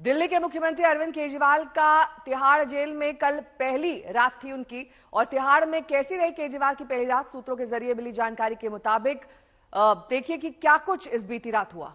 दिल्ली के मुख्यमंत्री अरविंद केजरीवाल का तिहाड़ जेल में कल पहली रात थी उनकी। और तिहाड़ में कैसी रही केजरीवाल की पहली रात, सूत्रों के जरिए मिली जानकारी के मुताबिक देखिए कि क्या कुछ इस बीती रात हुआ।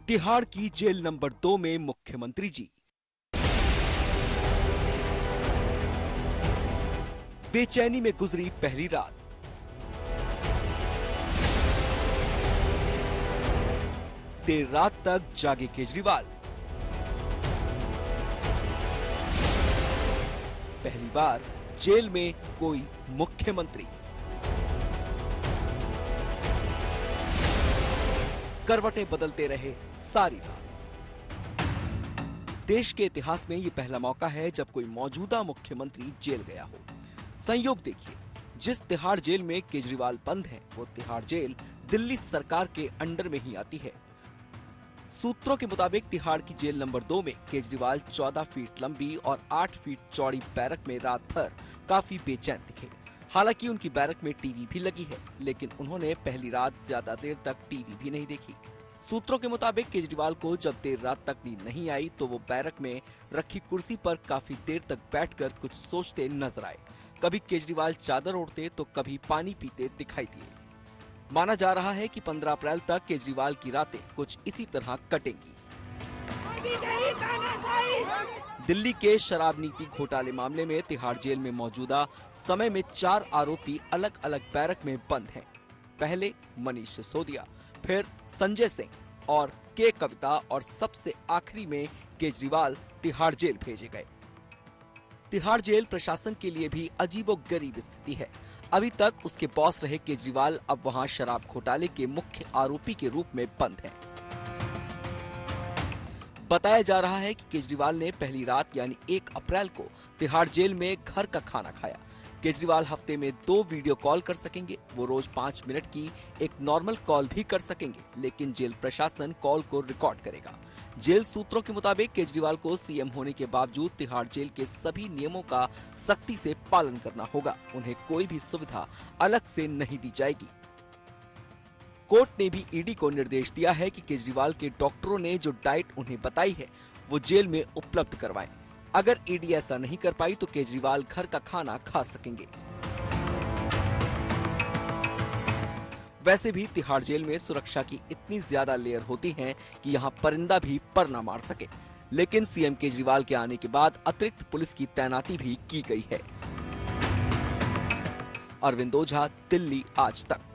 तिहाड़ की जेल नंबर 2 में मुख्यमंत्री जी बेचैनी में गुजरी पहली रात। देर रात तक जागे केजरीवाल। पहली बार जेल में कोई मुख्यमंत्री। करवटें बदलते रहे सारी रात। देश के इतिहास में यह पहला मौका है जब कोई मौजूदा मुख्यमंत्री जेल गया हो। संयोग देखिए, जिस तिहाड़ जेल में केजरीवाल बंद है वो तिहाड़ जेल दिल्ली सरकार के अंडर में ही आती है। सूत्रों के मुताबिक तिहाड़ की जेल नंबर 2 में केजरीवाल 14 फीट लंबी और 8 फीट चौड़ी बैरक में रात भर काफी बेचैन दिखे। हालांकि उनकी बैरक में टीवी भी लगी है, लेकिन उन्होंने पहली रात ज्यादा देर तक टीवी भी नहीं देखी। सूत्रों के मुताबिक केजरीवाल को जब देर रात तक नींद नहीं आई तो वो बैरक में रखी कुर्सी पर काफी देर तक बैठकर कुछ सोचते नजर आए। कभी केजरीवाल चादर ओढ़ते तो कभी पानी पीते दिखाई दिए। माना जा रहा है कि 15 अप्रैल तक केजरीवाल की रातें कुछ इसी तरह कटेंगी। दिल्ली के शराब नीति घोटाले मामले में तिहाड़ जेल में मौजूदा समय में 4 आरोपी अलग अलग बैरक में बंद हैं। पहले मनीष सिसोदिया, फिर संजय सिंह और के कविता और सबसे आखिरी में केजरीवाल तिहाड़ जेल भेजे गए। तिहाड़ जेल प्रशासन के लिए भी अजीबोगरीब स्थिति है। अभी तक उसके बॉस रहे केजरीवाल अब वहां शराब घोटाले के मुख्य आरोपी के रूप में बंद हैं। बताया जा रहा है कि केजरीवाल ने पहली रात यानी 1 अप्रैल को तिहाड़ जेल में घर का खाना खाया। केजरीवाल हफ्ते में 2 वीडियो कॉल कर सकेंगे। वो रोज 5 मिनट की एक नॉर्मल कॉल भी कर सकेंगे, लेकिन जेल प्रशासन कॉल को रिकॉर्ड करेगा। जेल सूत्रों के मुताबिक केजरीवाल को सीएम होने के बावजूद तिहाड़ जेल के सभी नियमों का सख्ती से पालन करना होगा। उन्हें कोई भी सुविधा अलग से नहीं दी जाएगी। कोर्ट ने भी ईडी को निर्देश दिया है कि केजरीवाल के डॉक्टरों ने जो डाइट उन्हें बताई है वो जेल में उपलब्ध करवाएं। अगर ईडी ऐसा नहीं कर पाई तो केजरीवाल घर का खाना खा सकेंगे। वैसे भी तिहाड़ जेल में सुरक्षा की इतनी ज्यादा लेयर होती हैं कि यहां परिंदा भी पर न मार सके। लेकिन सीएम केजरीवाल के आने के बाद अतिरिक्त पुलिस की तैनाती भी की गई है। अरविंद ओझा, दिल्ली आज तक।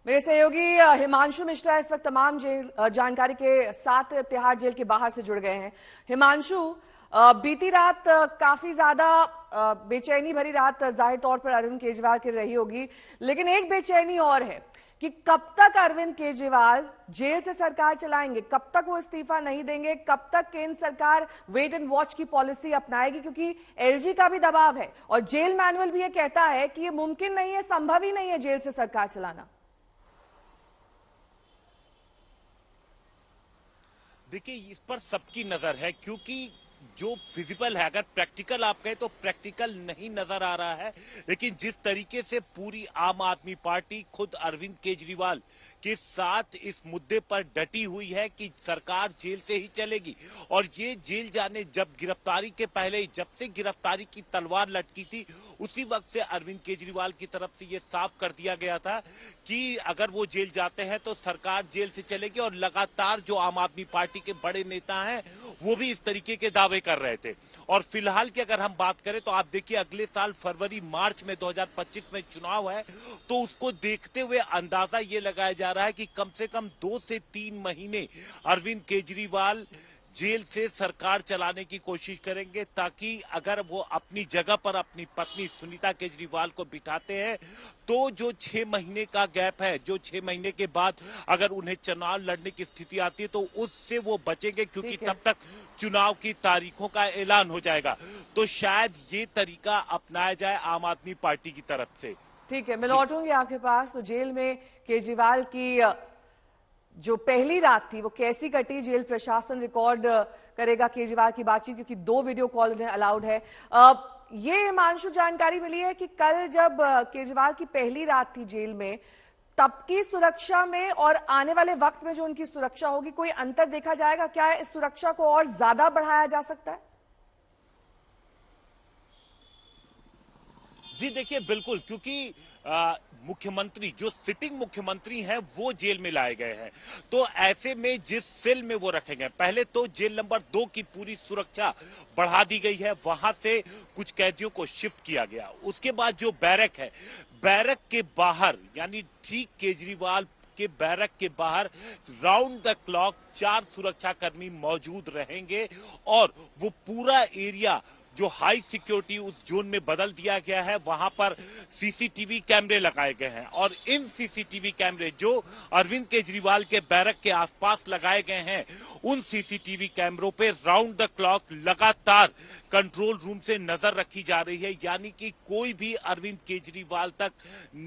मेरे सहयोगी हिमांशु मिश्रा इस वक्त तमाम जेल जानकारी के साथ तिहाड़ जेल के बाहर से जुड़ गए हैं। हिमांशु, बीती रात काफी ज्यादा बेचैनी भरी रात जाहिर तौर पर अरविंद केजरीवाल की रही होगी, लेकिन एक बेचैनी और है कि कब तक अरविंद केजरीवाल जेल से सरकार चलाएंगे, कब तक वो इस्तीफा नहीं देंगे, कब तक केंद्र सरकार वेट एंड वॉच की पॉलिसी अपनाएगी, क्योंकि एलजी का भी दबाव है और जेल मैनुअल भी ये कहता है कि ये मुमकिन नहीं है, संभव ही नहीं है जेल से सरकार चलाना। देखिए, इस पर सबकी नजर है, क्योंकि जो फिजिबल है, अगर प्रैक्टिकल आप कहें तो प्रैक्टिकल नहीं नजर आ रहा है, लेकिन जिस तरीके से पूरी आम आदमी पार्टी खुद अरविंद केजरीवाल के साथ इस मुद्दे पर डटी हुई है कि सरकार जेल से ही चलेगी। और ये जेल जाने, जब गिरफ्तारी के पहले, जब से गिरफ्तारी की तलवार लटकी थी, उसी वक्त से अरविंद केजरीवाल की तरफ से ये साफ कर दिया गया था कि अगर वो जेल जाते हैं तो सरकार जेल से चलेगी। और लगातार जो आम आदमी पार्टी के बड़े नेता हैं वो भी इस तरीके के दावे कर रहे थे। और फिलहाल की अगर हम बात करें तो आप देखिए, अगले साल फरवरी मार्च में 2025 में चुनाव है, तो उसको देखते हुए अंदाजा ये लगाया जा रहा है कि कम से कम 2 से 3 महीने अरविंद केजरीवाल जेल से सरकार चलाने की कोशिश करेंगे, ताकि अगर वो अपनी जगह पर अपनी पत्नी सुनीता केजरीवाल को बिठाते हैं तो जो 6 महीने का गैप है, जो 6 महीने के बाद अगर उन्हें चुनाव लड़ने की स्थिति आती है तो उससे वो बचेंगे, क्योंकि तब तक चुनाव की तारीखों का ऐलान हो जाएगा। तो शायद ये तरीका अपनाया जाए आम आदमी पार्टी की तरफ से। ठीक है, मैं लौटूंगी आपके पास। तो जेल में केजरीवाल की जो पहली रात थी वो कैसी कटी, जेल प्रशासन रिकॉर्ड करेगा केजरीवाल की बातचीत, क्योंकि 2 वीडियो कॉल उन्हें अलाउड है। ये हिमांशु जानकारी मिली है कि कल जब केजरीवाल की पहली रात थी जेल में, तब की सुरक्षा में और आने वाले वक्त में जो उनकी सुरक्षा होगी, कोई अंतर देखा जाएगा? क्या इस सुरक्षा को और ज्यादा बढ़ाया जा सकता है? जी देखिए, बिल्कुल, क्योंकि मुख्यमंत्री, जो सिटिंग मुख्यमंत्री हैं, वो जेल में लाए गए हैं। तो ऐसे में जिस सेल में वो रखे गए, पहले तो जेल नंबर 2 की पूरी सुरक्षा बढ़ा दी गई है, वहां से कुछ कैदियों को शिफ्ट किया गया। उसके बाद जो बैरक है, बैरक के बाहर, यानी ठीक केजरीवाल के बैरक के बाहर राउंड द क्लॉक 4 सुरक्षाकर्मी मौजूद रहेंगे और वो पूरा एरिया जो हाई सिक्योरिटी उस जोन में बदल दिया गया है, वहां पर सीसीटीवी कैमरे लगाए गए हैं। और इन सीसीटीवी कैमरे जो अरविंद केजरीवाल के बैरक के आसपास लगाए गए हैं, उन सीसीटीवी कैमरों पे राउंड द क्लॉक लगातार कंट्रोल रूम से नजर रखी जा रही है, यानी कि कोई भी अरविंद केजरीवाल तक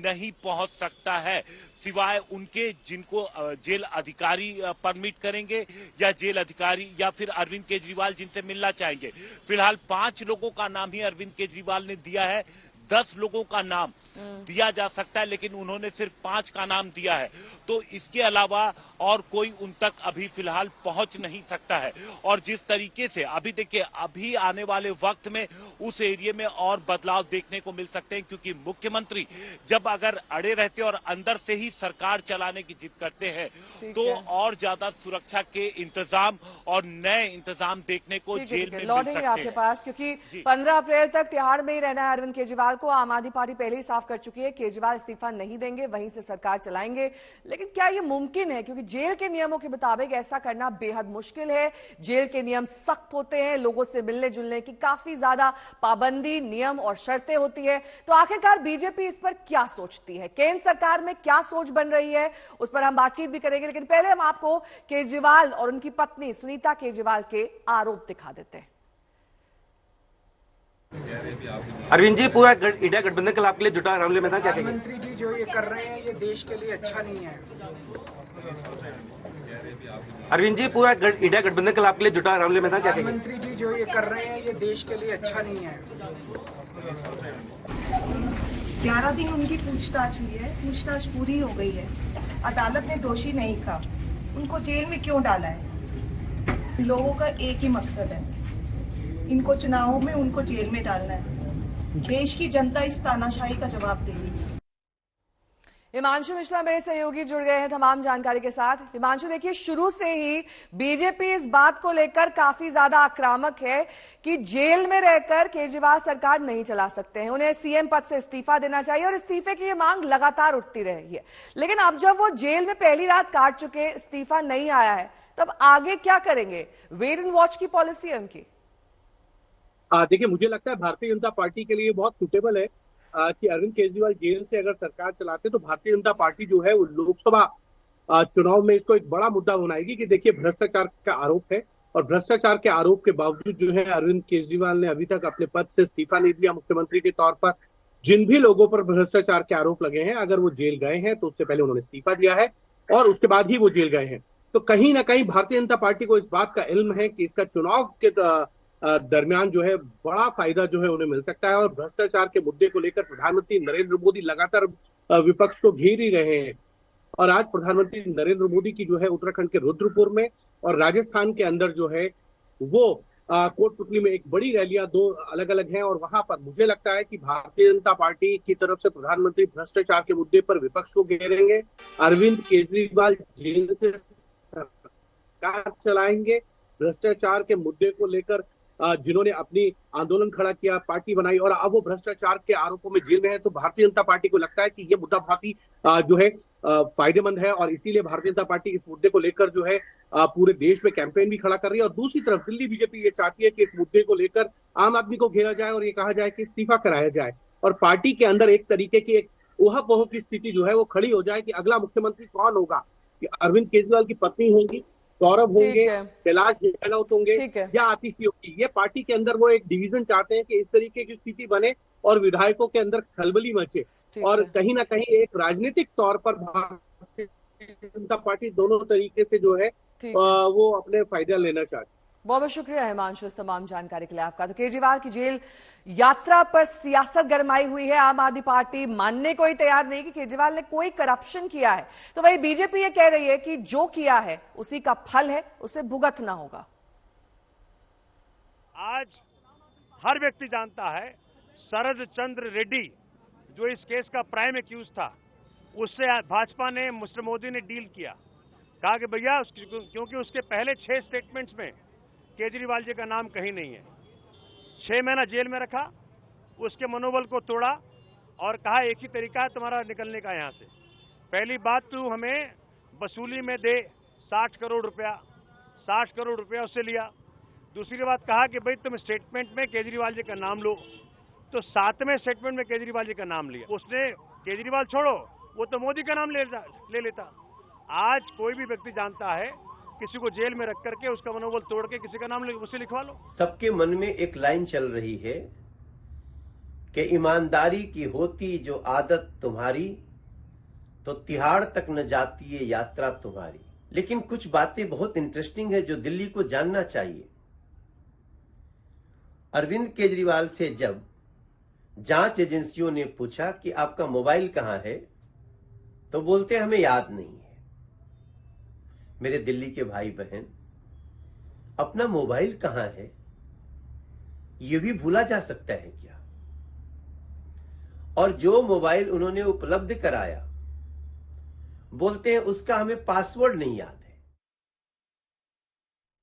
नहीं पहुंच सकता है सिवाय उनके जिनको जेल अधिकारी परमिट करेंगे, या जेल अधिकारी या फिर अरविंद केजरीवाल जिनसे मिलना चाहेंगे। फिलहाल 5 लोगों का नाम ही अरविंद केजरीवाल ने दिया है, 10 लोगों का नाम दिया जा सकता है, लेकिन उन्होंने सिर्फ 5 का नाम दिया है। तो इसके अलावा और कोई उन तक अभी फिलहाल पहुंच नहीं सकता है। और जिस तरीके से अभी देखिए, अभी आने वाले वक्त में उस एरिया में और बदलाव देखने को मिल सकते हैं, क्योंकि मुख्यमंत्री जब अगर अड़े रहते और अंदर से ही सरकार चलाने की जिद करते हैं, तो और ज्यादा सुरक्षा के इंतजाम और नए इंतजाम देखने को जेल में मिल सकते हैं। आपके पास, क्योंकि 15 अप्रैल तक तिहाड़ में ही रहना है अरविंद केजरीवाल को। आम आदमी पार्टी पहले ही साफ कर चुकी है, केजरीवाल इस्तीफा नहीं देंगे, वहीं से सरकार चलाएंगे। लेकिन क्या ये मुमकिन है? क्योंकि जेल के नियमों के मुताबिक ऐसा करना बेहद मुश्किल है। जेल के नियम सख्त होते हैं, लोगों से मिलने जुलने की काफी ज्यादा पाबंदी, नियम और शर्तें होती है। तो आखिरकार बीजेपी इस पर क्या सोचती है? केंद्र सरकार में क्या सोच बन रही है, उस पर हम बातचीत भी करेंगे। लेकिन पहले हम आपको केजरीवाल और उनकी पत्नी सुनीता केजरीवाल के आरोप दिखा देते हैं। अरविंद जी, पूरा इंडिया गठबंधन कल आपके लिए जुटा मामले में था, क्या कहेंगे? प्रधानमंत्री जी जो ये कर रहे हैं, ये देश के लिए अच्छा नहीं है। अरविंद जी, पूरा इंडिया गठबंधन कल आपके लिए जुटा मामले में था, क्या कहेंगे? प्रधानमंत्री जी जो ये कर रहे हैं, ये देश के लिए अच्छा नहीं है। 11 दिन उनकी पूछताछ हुई है, पूछताछ पूरी हो गई है। अदालत ने दोषी नहीं कहा, उनको जेल में क्यों डाला है? लोगों का एक ही मकसद है, इनको चुनावों में उनको जेल में डालना है। देश की जनता इस तानाशाही का जवाब देगी। हिमांशु मिश्रा मेरे सहयोगी जुड़ गए हैं तमाम जानकारी के साथ। हिमांशु, देखिए, शुरू से ही बीजेपी इस बात को लेकर काफी ज्यादा आक्रामक है कि जेल में रहकर केजरीवाल सरकार नहीं चला सकते हैं, उन्हें सीएम पद से इस्तीफा देना चाहिए, और इस्तीफे की ये मांग लगातार उठती रही है। लेकिन अब जब वो जेल में पहली रात काट चुके, इस्तीफा नहीं आया है, तब आगे क्या करेंगे? वेट एंड वॉच की पॉलिसी है उनकी। देखिए, मुझे लगता है भारतीय जनता पार्टी के लिए बहुत सुटेबल है कि अरविंद केजरीवाल जेल से अगर सरकार चलाते, तो भारतीय जनता पार्टी जो है वो लोकसभा चुनाव में इसको एक बड़ा मुद्दा बनाएगी कि देखिए, भ्रष्टाचार का आरोप है, और भ्रष्टाचार के आरोप के बावजूद जो है अरविंद केजरीवाल ने अभी तक अपने पद से इस्तीफा नहीं दिया मुख्यमंत्री के तौर पर। जिन भी लोगों पर भ्रष्टाचार के आरोप लगे हैं, अगर वो जेल गए हैं तो उससे पहले उन्होंने इस्तीफा दिया है और उसके बाद ही वो जेल गए हैं। तो कहीं ना कहीं भारतीय जनता पार्टी को इस बात का इल्म है कि इसका चुनाव के दरमियान जो है बड़ा फायदा जो है उन्हें मिल सकता है। और भ्रष्टाचार के मुद्दे को लेकर प्रधानमंत्री नरेंद्र मोदी लगातार विपक्ष को घेर ही रहे हैं। और आज प्रधानमंत्री नरेंद्र मोदी की जो है उत्तराखंड के रुद्रपुर में और राजस्थान के अंदर जो है वो कोटपुतली में एक बड़ी रैलियां 2 अलग अलग हैं, और वहां पर मुझे लगता है कि भारतीय जनता पार्टी की तरफ से प्रधानमंत्री भ्रष्टाचार के मुद्दे पर विपक्ष को घेरेंगे, अरविंद केजरीवाल जेल से सरकार चलाएंगे, भ्रष्टाचार के मुद्दे को लेकर जिन्होंने अपनी आंदोलन खड़ा किया, पार्टी बनाई, और अब वो भ्रष्टाचार के आरोपों में जेल में है। तो भारतीय जनता पार्टी को लगता है कि ये मुद्दा बहुत ही जो है फायदेमंद है, और इसीलिए भारतीय जनता पार्टी इस मुद्दे को लेकर जो है पूरे देश में कैंपेन भी खड़ा कर रही है। और दूसरी तरफ दिल्ली बीजेपी ये चाहती है कि इस मुद्दे को लेकर आम आदमी को घेरा जाए और ये कहा जाए कि इस्तीफा कराया जाए, और पार्टी के अंदर एक तरीके की एक ऊहा-पोह की स्थिति जो है वो खड़ी हो जाए कि अगला मुख्यमंत्री कौन होगा, कि अरविंद केजरीवाल की पत्नी होंगी, सौरभ होंगे, कैलाश गहलोत होंगे, या आतिशी होगी। ये पार्टी के अंदर वो एक डिवीजन चाहते हैं कि इस तरीके की स्थिति बने और विधायकों के अंदर खलबली मचे, और कहीं ना कहीं एक राजनीतिक तौर पर भारतीय जनता पार्टी दोनों तरीके से जो है ठीक। वो अपने फायदा लेना चाहती है। बहुत बहुत शुक्रिया हिमांशु इस तमाम जानकारी के लिए आपका। तो केजरीवाल की जेल यात्रा पर सियासत गरमाई हुई है। आम आदमी पार्टी मानने को ही तैयार नहीं कि केजरीवाल ने कोई करप्शन किया है, तो वही बीजेपी ये कह रही है कि जो किया है उसी का फल है, उसे भुगतना होगा। आज हर व्यक्ति जानता है शरद चंद्र रेड्डी जो इस केस का प्राइम एक्यूज था, उससे भाजपा ने, मिस्टर मोदी ने डील किया। कहा कि भैया क्योंकि उसके पहले 6 स्टेटमेंट्स में केजरीवाल जी का नाम कहीं नहीं है, 6 महीना जेल में रखा, उसके मनोबल को तोड़ा और कहा एक ही तरीका है तुम्हारा निकलने का यहाँ से। पहली बात, तू हमें वसूली में दे 60 करोड़ रुपया, 60 करोड़ रुपया उससे लिया। दूसरी बात कहा कि भाई तुम स्टेटमेंट में केजरीवाल जी का नाम लो, तो 7वें स्टेटमेंट में केजरीवाल जी का नाम लिया। उसने केजरीवाल छोड़ो, वो तो मोदी का नाम ले लेता। आज कोई भी व्यक्ति जानता है किसी को जेल में रख करके उसका मनोबल तोड़ के किसी का नाम उसे लिखवा लो। सबके मन में एक लाइन चल रही है कि ईमानदारी की होती जो आदत तुम्हारी, तो तिहाड़ तक न जाती ये यात्रा तुम्हारी। लेकिन कुछ बातें बहुत इंटरेस्टिंग है जो दिल्ली को जानना चाहिए। अरविंद केजरीवाल से जब जांच एजेंसियों ने पूछा कि आपका मोबाइल कहां है, तो बोलते हमें याद नहीं है। मेरे दिल्ली के भाई बहन, अपना मोबाइल कहां है यह भी भूला जा सकता है क्या? और जो मोबाइल उन्होंने उपलब्ध कराया, बोलते हैं उसका हमें पासवर्ड नहीं याद।